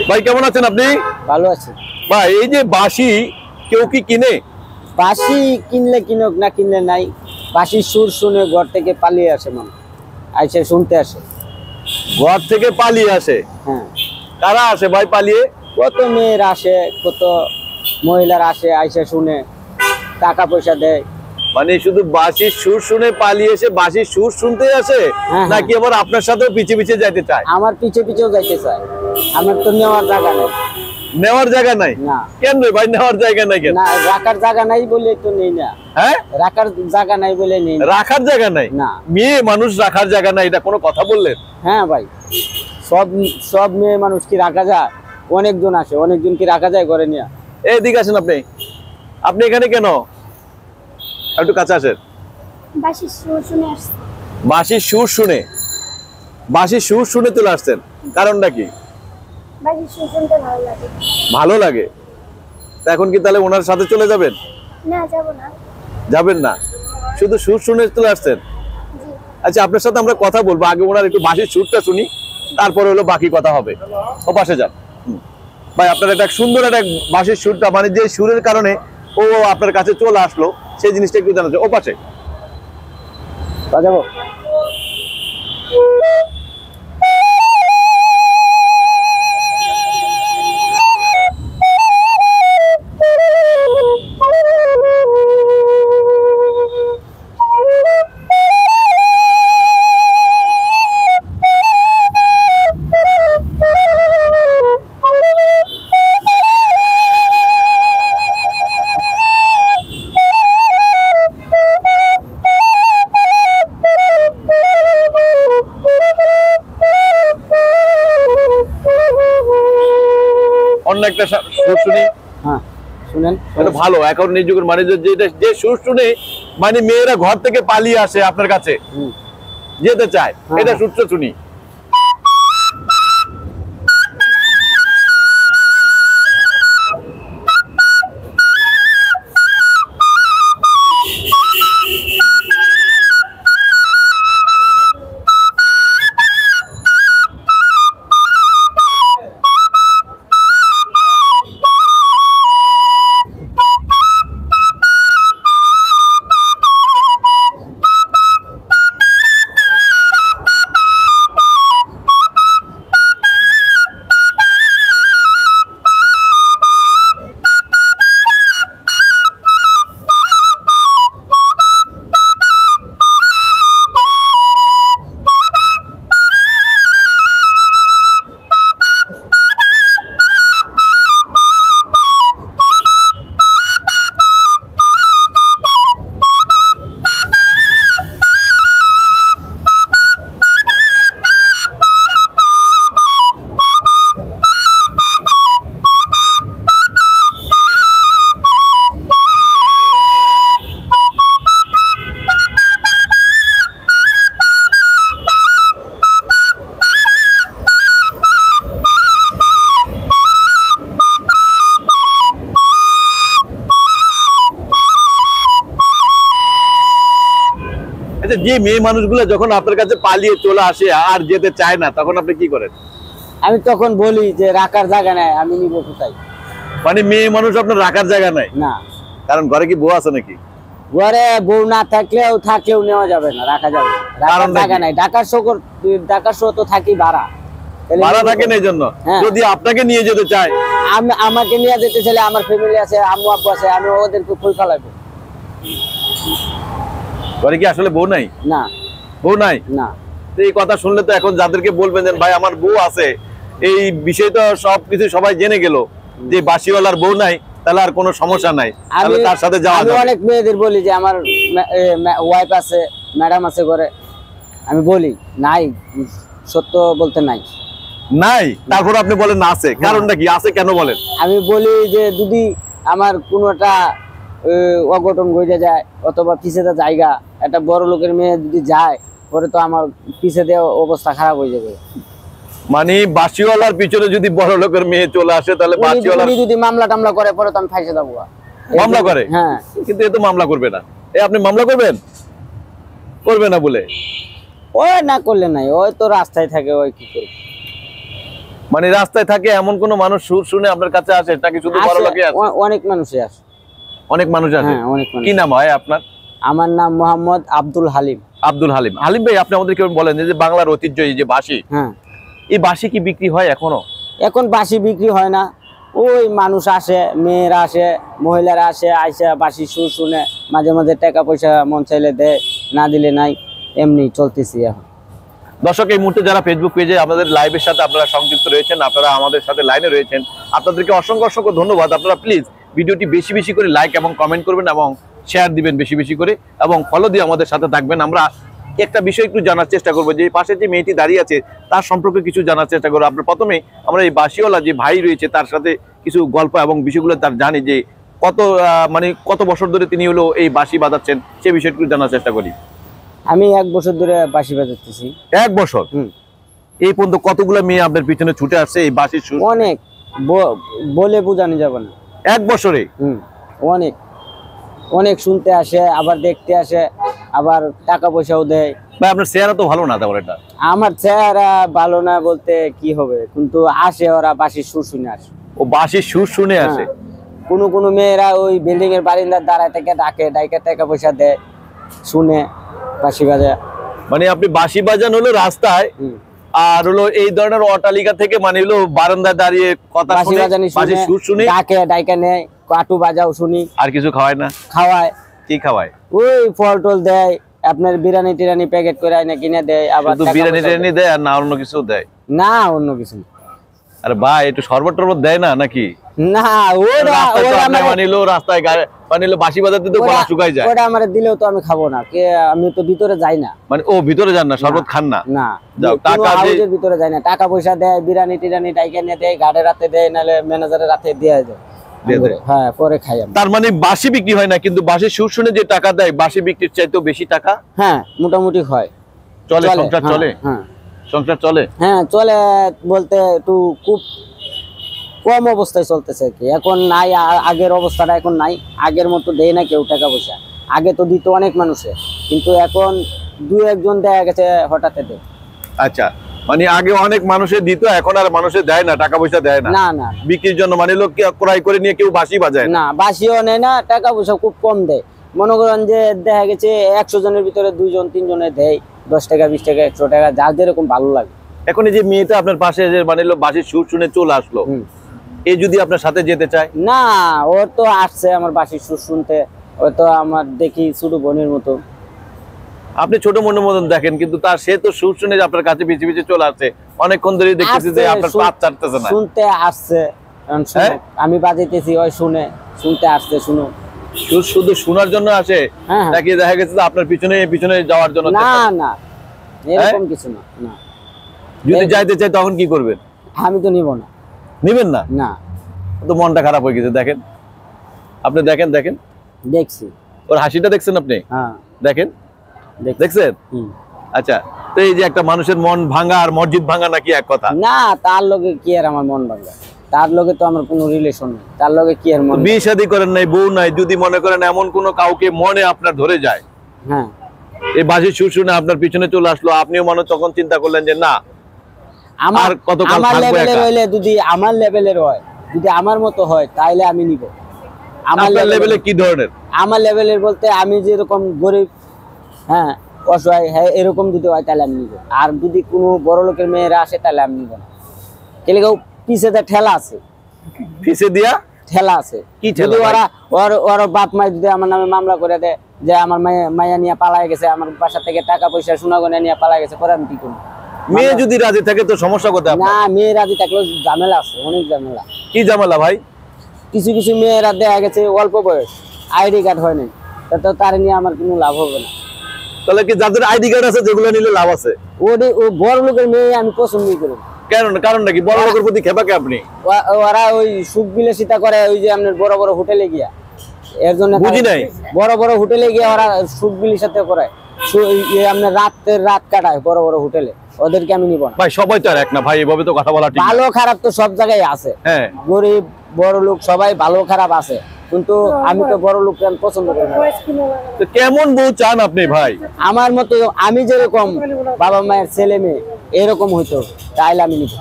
ভাই কেমন আছেন আপনি? ভালো আছি ভাই এই যে বাঁশি কেউ কি কিনে? বাঁশি কিনলে কিনুক না কিনলে নাই, বাঁশির সুর শুনে ঘর থেকে পালিয়ে আসে মানুষ, আইসে শুনতে আসে। ঘর থেকে পালিয়ে আসে? হ্যাঁ, কারা আসে ভাই পালিয়ে? কত মেয়ের আসে, কত মহিলার আসে, আইসে শুনে টাকা পয়সা দেয়। মানে শুধু বাঁশির সুর শুনে পালিয়ে এসে বাঁশির সুর শুনতে আসে, হ্যাঁ, নাকি আবার আপনার সাথেও পিছে পিছে যাইতে চায়? আমার পিছে পিছেও যাইতে চায়, আমার তো নেওয়ার জায়গা নেই। নেওয়ার জায়গা নাই? না। কেন রে ভাই নেওয়ার জায়গা নাই কেন? না, রাখার জায়গা নাই বলে তো নেই না। হ্যাঁ, রাখার জায়গা নাই বলে নেই না। রাখার জায়গা নাই? না। মেয়ে মানুষ রাখার জায়গা নাই, এটা কোনো কথা বললেন? হ্যাঁ ভাই, সব সব মেয়ে মানুষ কি রাখা যায়? অনেকজন আসে, অনেকজন কি রাখা যায় ঘরে নিয়ে? এদিকে আসেন আপনি। আপনি এখানে কেন? একটু কাছে আসেন। বাঁশির সুর শুনে আসছে। বাঁশির সুর শুনে? বাঁশির সুর শুনে চলে আসছেন, কারণটা কি? বাঁশির সুর শুনতে ভালো লাগে। ভালো লাগে? তা এখন কি তাহলে ওনার সাথে চলে যাবেন? না, যাব না। যাবেন না, শুধু সুর শুনে চলে আসছেন? জি। আচ্ছা, আপনার সাথে আমরা কথা বলবো, আগে ওনার একটু বাঁশির সুরটা শুনি, তারপরে হলো বাকি কথা হবে। ও পাশে যান। ভাই আপনার একটা সুন্দর একটা বাঁশির সুরটা, মানে যে সুরের কারণে ও আপনার কাছে চলে আসলো, সেই জিনিসটা একটু জানা যায়। ও পাশে বাজাবো। অন্য একটা সুর শুনি। হ্যাঁ, শুনেন। এটা ভালো, এখন এই যুগের মানে যে সুর শুনে মানে মেয়েরা ঘর থেকে পালিয়ে আসে আপনার কাছে, যেতে চায়, এটা সুরটা শুনি। আচ্ছা, যে মেয়ে মানুষগুলো যখন আপনার কাছে পালিয়ে চলে আসে আর যেতে চায় না, তখন আপনি কি করেন? আমি তখন বলি যে রাখার জায়গা নাই, আমি নিব কোথায়? মানে মেয়ে মানুষ আপনার রাখার জায়গা নাই? না। কারণ ঘরে কি বউ আছে নাকি? ঘরে বউ না থাকলেও নেওয়া যাবে না, রাখা যাবে না, রাখার জায়গা নাই। ঢাকার শহর তো থাকি ভাড়া, ভাড়া থাকেন এই জন্য। যদি আপনাকে নিয়ে যেতে চায়? আমাকে নিয়ে যেতে চাইলে আমার ফ্যামিলি আছে, আম্মু আব্বু আছে, আমি ওদেরকে কই ফেলাবো? ঘরে কি আসলে বউ নাই? না। বউ নাই? না। এই কথা শুনলে তো এখন যাদেরকে বলবেন যে ভাই আমার বউ আছে, এই বিষয়টা সবকিছু সবাই জেনে গেল যে বাঁশিওয়ালার বউ নাই, তাহলে আর কোনো সমস্যা নাই, তাহলে তার সাথে যাওয়া যাবে। আমি অনেক মেয়েদের বলি যে আমার ওয়াইফ আছে, ম্যাডাম আছে ঘরে, আমি বলি নাই, সত্য বলতে নাই। নাই? তারপর আপনি বলেন না আছে, কারণটা কি? আছে কেন বলেন? আমি বলি যে যদি আমার কোনো একটা অঘটন ঘটে যায়, অথবা পিছেতে জায়গা, একটা বড় লোকের মেয়ে যদি যায়, পরে তো আমার পিছে দিয়ে অবস্থা খারাপ হয়ে যাবে। মানে বাঁশিওয়ালার পিছনে যদি বড় লোকের মেয়ে চলে আসে, তাহলে বাঁশিওয়ালা যদি মামলা টামলা করে, পরে তো আমি ফাঁসে যাবো। মামলা করে? হ্যাঁ। কিন্তু এ তো মামলা করবে না। আপনি মামলা করবেন? করবে না বলে? ওই না করলে নাই, ওই তো রাস্তায় থাকে, ওই কি করবে। মানে রাস্তায় থাকে এমন কোন মানুষ সুর শুনে আপনার কাছে আসে, নাকি শুধু বড় লোকই আসে? অনেক মানুষই আসে। অনেক মানুষ আসে। হ্যাঁ, অনেক মানুষ। কি নাম হয় আপনার? আমার নাম মোহাম্মদ আব্দুল হালিম। আব্দুল হালিম। হালিম ভাই, আপনি আমাদেরকে বলেন যে বাংলার ঐতিহ্য এই যে বাঁশি, হ্যাঁ, এই বাঁশি কি বিক্রি হয় এখনো? এখন বাঁশি বিক্রি হয় না। ওই মানুষ আসে, মেয়েরা আসে, মহিলারা আসে, আইসা বাঁশি সুর শুনে মাঝে মাঝে টাকা পয়সা মন চাইলে দেয়, না দিলে নাই, এমনি চলতেছি এখন। দর্শক, এই মুহূর্তে যারা ফেসবুক পেজে আমাদের লাইভের সাথে আপনারা সংযুক্ত রয়েছেন, আপনারা আমাদের সাথে লাইনে রয়েছেন, আপনাদেরকে অসংখ্য অসংখ্য ধন্যবাদ। আপনারা প্লিজ ভিডিওটি বেশি বেশি করে লাইক এবং কমেন্ট করবেন এবং শেয়ার দিবেন বেশি বেশি করে, এবং ফলো দিয়ে আমাদের সাথে থাকবেন। আমরা একটা বিষয় একটু জানার চেষ্টা করবো, যে পাশে যে মেয়েটি দাঁড়িয়ে আছে তার সম্পর্কে কিছু জানার চেষ্টা করবো। আপনার প্রথমে আমরা এই বাঁশিওয়ালা যে ভাই রয়েছে তার সাথে কিছু গল্প এবং বিষয়গুলো তার জানি, যে কত বছর ধরে তিনি হলো এই বাঁশি বাজাচ্ছেন, সে বিষয়টি জানার চেষ্টা করি। আমি 1 বছর ধরে বাঁশি বাজাতেছি। 1 বছর? হুম। এই পর্যন্ত কতগুলো মেয়ে আপনার পিছনে ছুটে আসছে এই বাঁশির সুর? অনেক, বলে বোঝানো যাবে না। 1 বছরে? অনেক অনেক শুনতে আসে, আবার দেখতে আসে, আবার টাকা পয়সাও দেয়। ভাই, আপনার চেহারা তো ভালো না তেমন এটা। আমার চেহারা ভালো না বলতে কি হবে, কিন্তু আসে, ওরা বাঁশির সুর শুনে আসে। ও বাঁশির সুর শুনে আসে? কোনো মেয়েরা ওই বিল্ডিং এর বারিন্দার দাঁড়ায় থেকে ডাকে টাকা পয়সা দেয়, শুনে বাঁশি বাজায়। মানে আপনি বাঁশি বাজান হলো রাস্তায়, আর হলো এই ধরনের অট্টালিকা থেকে মানে হলো বারান্দায় দাঁড়িয়ে কথা শুনে বাঁশির সুর শুনে ডাকে নেয়, কাটু বাজাও শুনি। আর কিছু খাওয়ায় না? খাওয়ায়। কি খাওয়ায়? ওই ফল টল দেয়, আপনার বিরিয়ানি টিরানি প্যাকেট করে আইনা কিনে দেয়। আবার বিরিয়ানি টিরানি দেয়, আর না অন্য কিছু দেয়? না, অন্য কিছু না। আরে ভাই, একটু শরবত টরবত দেয় না নাকি? না, ওরা মানিলো রাস্তায় মানিলো বাঁশি বাজাতে তো গলা শুকায় যায়। ওটা আমারে দিলেও তো আমি খাবো না, আমি তো ভিতরে যাই না। মানে ও ভিতরে যান না, শরবত খান না? না, যাও, টাকা দিয়ে ভিতরে যাই না। টাকা পয়সা দেয়, বিরিয়ানি টিরানি টাইকা নিয়ে দেয়, গাড়ে রাতে দেয়, নাহলে ম্যানেজারের রাতে দিয়ে দেয়। হ্যাঁ, পরে খাই আমি। তার মানে বাঁশি বিক্রি হয় না, কিন্তু বাঁশির সুর শুনে যে টাকা দেয় বাঁশি বিক্রির চাইতেও বেশি টাকা? হ্যাঁ, মোটামুটি হয়। চলে? সংসার চলে? হ্যাঁ, সংসার চলে। হ্যাঁ চলে বলতে একটু খুব কম অবস্থায় চলতেছে আর কি। এখন নাই, আগের অবস্থাটা এখন নাই। আগের মতো দেয় না কেউ টাকা পয়সা। আগে তো দিত অনেক মানুষে, কিন্তু এখন 2-1 জন দেখা গেছে হঠাৎ দেয়। আচ্ছা, মানে আগে অনেক মানুষের দিত, এখন আর মানুষের দেয় না, টাকা পয়সা দেয় না? না না, বিক্রির জন্য মানে লোক ক্রয় করে নিয়ে কেউ বাঁশি বাজায় না, বাঁশিও নেয় না, টাকা পয়সা খুব কম দেয়। মনে করেন যে দেখা গেছে 100 জনের ভিতরে 2 জন 3 জনে দেয় 10 টাকা 20 টাকা 100 টাকা, যার যেরকম ভালো লাগে। এখন এই যে মেয়েটা আপনার পাশে যে মানে বাঁশির সুর শুনে চলে আসলো, এ যদি আপনার সাথে যেতে চায়? না, ও তো আসছে আমার বাঁশির সুর শুনতে, ও তো আমার দেখি ছোট বোনের মতো। আপনি ছোট মনের মতন দেখেন, কিন্তু তার সে তো সুর শুনে আপনার কাছে পিছে পিছে চলে আসছে, অনেকক্ষণ ধরে দেখতেছি যে আপনার পা ছাড়তেছে না। শুনতে আসছে, আমি বাজাইতেছি, ওই শুনতে আসছে। শুধু শোনার জন্য আসে নাকি দেখা গেছে আপনার পিছনে পিছনে যাওয়ার জন্য? না না, এরকম কিছু না। না, যদি যাইতে চাই তখন কি করবেন? আমি তো নিব না। নিবেন না? না, তো মনটা খারাপ হয়ে গেছে। দেখেন, আপনি দেখেন দেখছি ওর হাসিটা দেখছেন আপনি? হ্যাঁ, দেখেন, দেখছেন? আচ্ছা, তো এই যে একটা মানুষের মন ভাঙা আর মসজিদ ভাঙা নাকি এক কথা? না, তার লগে কি আর আমার মন ভাঙা? তার লগে তো আমার কোনো রিলেশন নেই। তার লগে কি আর মন? বিয়ে শাদী করেন নাই, বউ নাই, যদি মনে করেন এমন কোনো কাউকে মনে আপনার ধরে যায়, হ্যাঁ, এই বাঁশির সুর শুনে আপনার পিছনে চলে আসলো, আপনিও মনে তখন চিন্তা করলেন যে না, আমার লেভেলের হইলে, যদি আমার লেভেলের হয়, যদি আমার মতো হয়, তাইলে আমি নিব। আমার লেভেলে কি ধরনের? আমার লেভেলের বলতে আমি যেরকম গরিব, হ্যাঁ, অসহায়, হ্যাঁ, এরকম যদি হয় তাহলে আমি নিব। আর যদি কোনো বড় লোকের মেয়েরা আসে তাহলে আমি নিব না। কেলে পিছে ঠেলা আছে, পিছে দিয়া ঠেলা আছে। কি যদি ওর বাপ মাই যদি আমার নামে মামলা করে দেয় যে আমার মাইয়া নিয়ে পালায় গেছে, আমার বাসা থেকে টাকা পয়সা সোনা গয়না নিয়ে পালায় গেছে, পরে আমি কি করবো? মেয়ে যদি রাজি থাকে তো সমস্যা কোথায়? না, মেয়ে রাজি থাকলেও ঝামেলা আছে, অনেক ঝামেলা। কি ঝামেলা ভাই? কিছু মেয়েরা দেখা গেছে অল্প বয়স, আইডি কার্ড হয় নাই, তো তার নিয়ে আমার কোনো লাভ হবে না। তাহলে কি যাদের আইডি কার্ড আছে যেগুলো নিলে লাভ আছে? ও বড় লোকের মেয়ে আমি পছন্দই করি। কারণ নাকি বড় লোকের প্রতি খেপাকে আপনি? ওরা ওই সুখ বিলাসিতা করে, ওই যে আপনার বড় বড় হোটেলে গিয়া, এর জন্য বুঝি নাই। বড় বড় হোটেলে গিয়া ওরা সুখ বিলাসিতা করে, আপনার রাত কাটায় বড় বড় হোটেলে, ওদেরকে আমি নিব না। ভাই, সবাই তো আর এক না ভাই, এভাবে তো কথা বলা ঠিক না। ভালো খারাপ তো সব জায়গায় আছে, হ্যাঁ, গরিব বড় লোক সবাই ভালো খারাপ আছে, কিন্তু আমি তো বড় লোক পছন্দ করি না। তো কেমন বউ চান আপনি ভাই? আমার মতো আমি যেরকম বাবা মায়ের ছেলে মেয়ে এরকম হইতো, তাইলে আমি নিব।